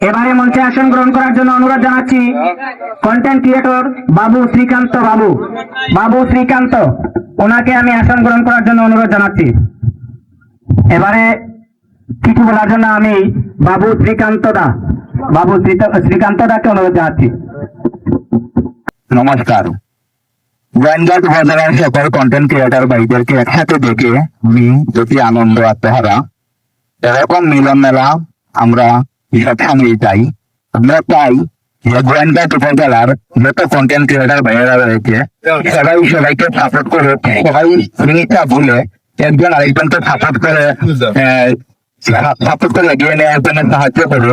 এবারে মঞ্চে আসন গ্রহণ করার জন্য অনুরোধ জানাচ্ছি কন্টেন্ট ক্রিয়েটর বাবু শ্রীকান্ত বাবু শ্রীকান্ত ওনাকে আমি আসন গ্রহণ করার জন্য অনুরোধ জানাচ্ছি। এবারে কিছু বলার জন্য আমি বাবু শ্রীকান্ত দাকে অনুরোধ জানাচ্ছি। নমস্কার। গোয়েন্দাট উপজেলার সকল কন্টেন্ট ক্রিয়েটর ভাইদেরকে একসাথে দেখে আমি অতি আনন্দ আত্মহারা। এরকম মিলন মেলা আমরা সবসময় চাই। আমরা চাই যে গোয়েন্দাট উপজেলার যত কন্টেন্ট ক্রিয়েটর ভাইয়েরা রয়েছে সবাইকে সাপোর্ট করে, সবাই জিনিসটা ভুলে একজন আরেকজনকে সাপোর্ট করে এগিয়ে নেওয়ার জন্য সাহায্য করে।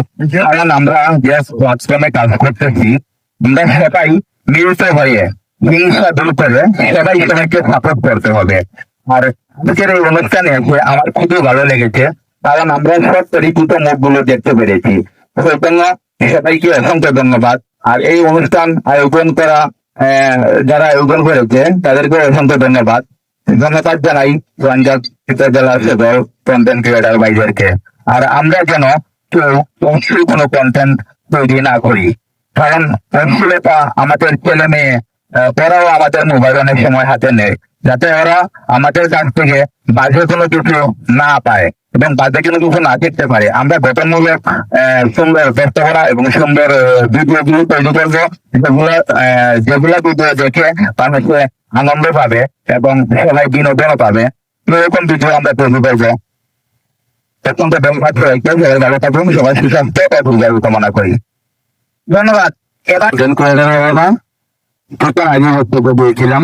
কারণ আমরা যে প্ল্যাটফর্মে কাজ করতেছি, আমরা সবাই মিলিত হয়ে হিংসা দূর করে সবাইকে সাপোর্ট করতে হবে। আর আজকের এই অনুষ্ঠানে এসে আমার খুবই ভালো লেগেছে, কারণ আমরা সব পরিচিত মুখগুলো দেখতে পেরেছি। সেজন্য সবাইকে অসংখ্য ধন্যবাদ। আর এই অনুষ্ঠান আয়োজন করা যারা আয়োজন করেছে তাদেরকে অসংখ্য ধন্যবাদ জানাই রঞ্জক জেলার সকল কন্টেন্ট ক্রিয়েটর ভাইদেরকে। আর আমরা যেন কেউ অবশ্যই কোনো কন্টেন্ট তৈরি না করি, কারণ অশ্লীলতা আমাদের ছেলে মেয়ে ওরাও আমাদের মোবাইল অনেক সময় হাতে নেয়, যাতে ওরা আমাদের কাছ থেকে বাজে কোনো কিছু না পায় এবং বাজে কোনো কিছু না শিখতে পারে। আমরা গঠনমূলক সুন্দর ব্যস্ত করা এবং সুন্দর ভিডিওগুলো তৈরি করবো, যেগুলো ভিডিও দেখে মানুষে আনন্দ পাবে এবং সবাই বিনোদনও পাবে। এরকম ভিডিও আমরা তৈরি করবো। অত্যন্ত ধন্যবাদ সবাইকে। ভালো থাকুন, সবাই সুস্বাস্থ্য ও দীর্ঘায়ু কামনা করি। ধন্যবাদ। এবার আগে বক্তব্য দিয়েছিলাম,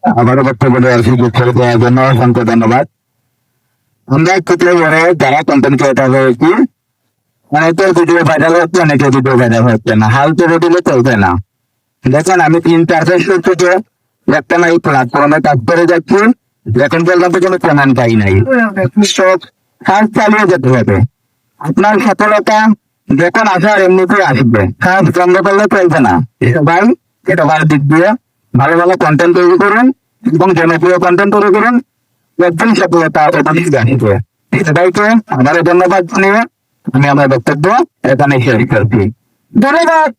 আবারও বক্তব্য দেওয়ার সুযোগ করে দেওয়ার জন্য অসংখ্য ধন্যবাদ। আমরা ক্ষেত্রে যারা কন্টেন্ট ক্রিয়েটর রয়েছি, অনেকের ভিডিও ভাইরাল হচ্ছে, অনেকের ভিডিও ভাইরাল হচ্ছে না, হাল তুলে দিলে চলবে না। দেখেন আমি 3-4 থেকে একটা না এই প্ল্যাটফর্মে কাজ করে যাচ্ছি, এখন পর্যন্ত কোনো প্রমাণ পাই নাই। কাজ চালিয়ে যেতে হবে। আপনার সফলতা যখন আসার এমনিতেই আসবে, কাজ বন্ধ করলে চলবে না। সবাই সবার দিক দিয়ে ভালো ভালো কন্টেন্ট তৈরি করুন এবং জনপ্রিয় কন্টেন্ট তৈরি করুন, একদিন সফলতা আসবে। সবাইকে আমার ধন্যবাদ জানিয়ে আমি আমার বক্তব্য এখানে শেষ করছি। ধন্যবাদ।